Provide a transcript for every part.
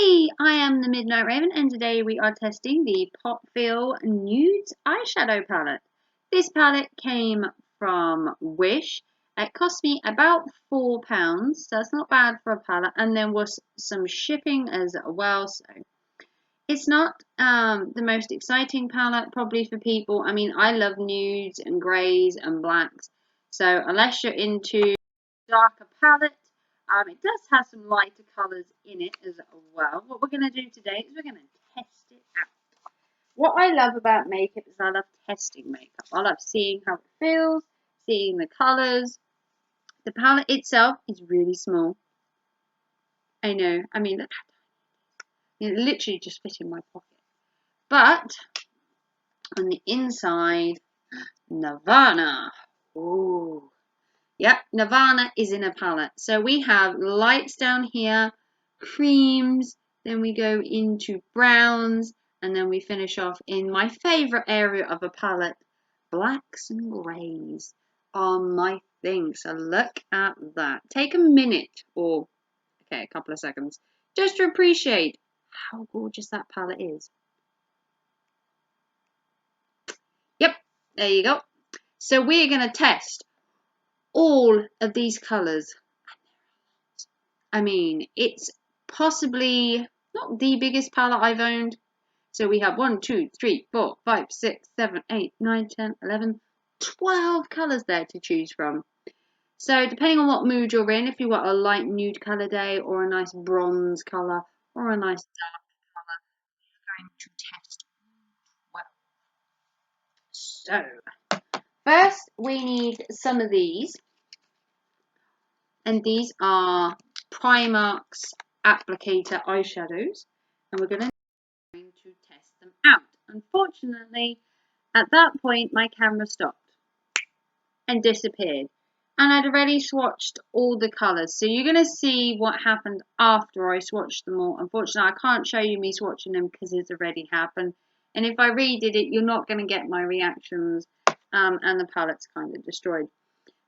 Hey, I am the Midnight Raven, and today we are testing the Popfeel Nude Eyeshadow Palette. This palette came from Wish. It cost me about £4, so that's not bad for a palette, and there was some shipping as well, so it's not the most exciting palette probably for people. I mean, I love nudes and greys and blacks, so unless you're into darker palette, it does have some lighter colours in it as well. What we're going to do today is we're going to test it out. What I love about makeup is I love testing makeup. I love seeing how it feels, seeing the colours. The palette itself is really small. I know, I mean, look how tiny it is. It literally just fit in my pocket. But on the inside, Nirvana. Ooh. Yep, Nirvana is in a palette. So we have lights down here, creams, then we go into browns, and then we finish off in my favourite area of a palette, blacks and greys are my thing. So look at that. Take a minute, or okay, a couple of seconds, just to appreciate how gorgeous that palette is. Yep, there you go. So we're going to test all of these colours. I mean, it's possibly not the biggest palette I've owned. So we have 1, 2, 3, 4, 5, 6, 7, 8, 9, 10, 11, 12 colours there to choose from. So depending on what mood you're in, if you want a light nude colour day or a nice bronze colour or a nice dark colour, you're going to test well. So first we need some of these. And these are Primark's applicator eyeshadows, and we're going to test them out. Unfortunately, at that point my camera stopped and disappeared, and I'd already swatched all the colours, so you're going to see what happened after I swatched them all. Unfortunately, I can't show you me swatching them because it's already happened, and if I redid it you're not going to get my reactions, and the palette's kind of destroyed.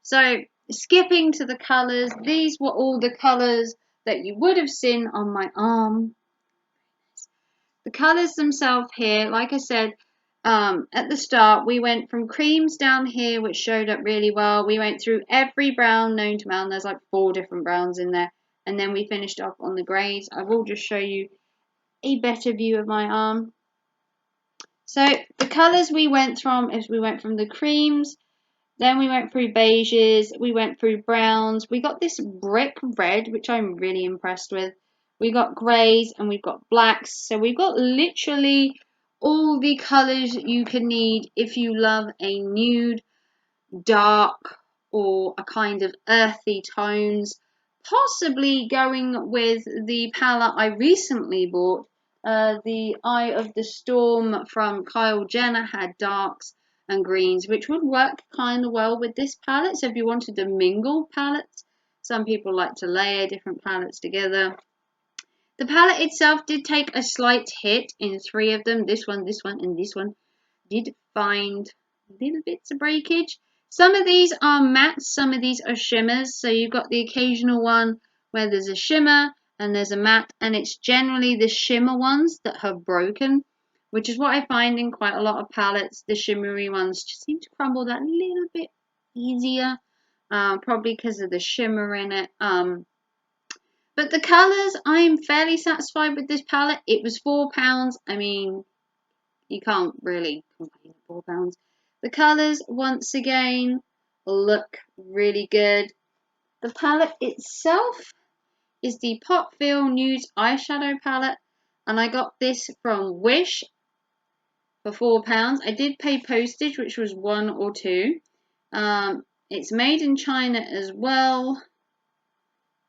So skipping to the colours, these were all the colours that you would have seen on my arm. The colours themselves here, like I said at the start, we went from creams down here, which showed up really well. We went through every brown known to man. There's like 4 different browns in there. And then we finished off on the greys. I will just show you a better view of my arm. So the colours we went from is we went from the creams. Then we went through beiges, we went through browns, we got this brick red, which I'm really impressed with. We got greys and we've got blacks. So we've got literally all the colours you can need if you love a nude, dark, or a kind of earthy tones. Possibly going with the palette I recently bought, the Eye of the Storm from Kyle Jenner had darks and greens, which would work kind of well with this palette. So if you wanted to mingle palettes, some people like to layer different palettes together. The palette itself did take a slight hit in 3 of them. This one, and this one did find little bits of breakage. Some of these are mattes, some of these are shimmers. So you've got the occasional one where there's a shimmer and there's a matte, and it's generally the shimmer ones that have broken, which is what I find in quite a lot of palettes. The shimmery ones just seem to crumble that little bit easier, probably because of the shimmer in it. But the colours, I'm fairly satisfied with this palette. It was £4. I mean, you can't really complain at £4. The colours, once again, look really good. The palette itself is the Popfeel Nude Eyeshadow Palette, and I got this from Wish for £4. I did pay postage, which was 1 or 2. It's made in China as well.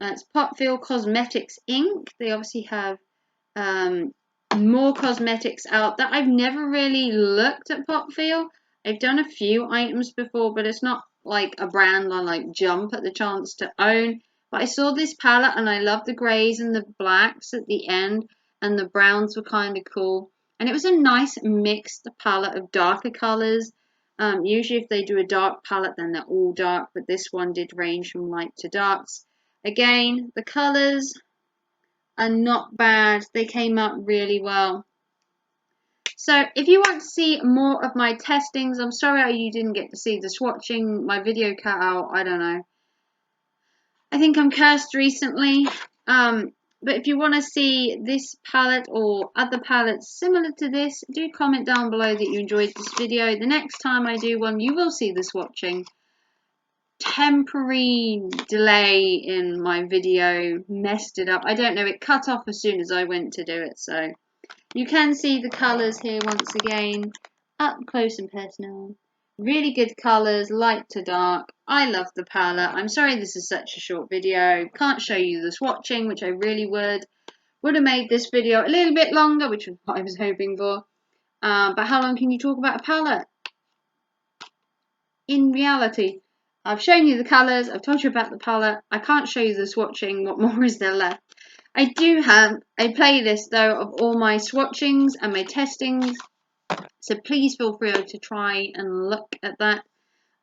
It's Popfeel Cosmetics Inc. They obviously have more cosmetics out that I've never really looked at Popfeel. I've done a few items before, but it's not like a brand I like jump at the chance to own. But I saw this palette and I love the greys and the blacks at the end, and the browns were kind of cool. And it was a nice mixed palette of darker colours. Usually if they do a dark palette then they're all dark, but this one did range from light to darks. Again, the colours are not bad. They came out really well. So if you want to see more of my testings, I'm sorry you didn't get to see the swatching. My video cut out. I don't know. I think I'm cursed recently. But if you want to see this palette or other palettes similar to this, do comment down below that you enjoyed this video. The next time I do one, you will see the swatching. Temporary delay in my video messed it up. I don't know, it cut off as soon as I went to do it. So you can see the colours here once again, up close and personal. Really good colours, light to dark. I love the palette. I'm sorry this is such a short video. Can't show you the swatching, which I really would. Would have made this video a little bit longer, which was what I was hoping for. But how long can you talk about a palette? In reality, I've shown you the colours. I've told you about the palette. I can't show you the swatching. What more is there left? I do have a playlist, though, of all my swatchings and my testings. So please feel free to try and look at that.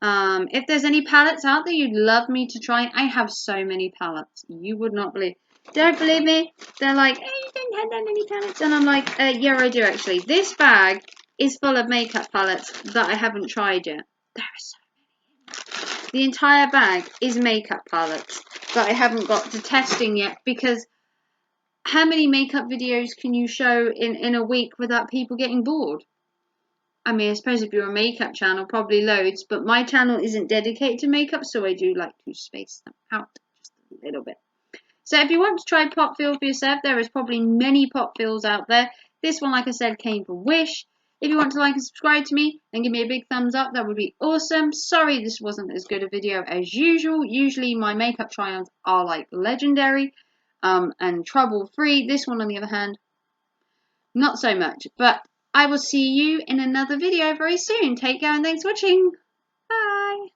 If there's any palettes out there you'd love me to try, I have so many palettes. You would not believe. Don't believe me? They're like, hey, you don't have that many palettes. And I'm like, yeah, I do actually. This bag is full of makeup palettes that I haven't tried yet. There are so many. The entire bag is makeup palettes that I haven't got to testing yet, because how many makeup videos can you show in a week without people getting bored? I mean, I suppose if you're a makeup channel, probably loads, but my channel isn't dedicated to makeup, so I do like to space them out just a little bit. So if you want to try Popfeel for yourself, there is probably many Popfeels out there. This one, like I said, came from Wish. If you want to like and subscribe to me and give me a big thumbs up, that would be awesome. Sorry this wasn't as good a video as usual. Usually my makeup try-ons are like legendary and trouble-free. This one, on the other hand, not so much. But I will see you in another video very soon. Take care and thanks for watching. Bye.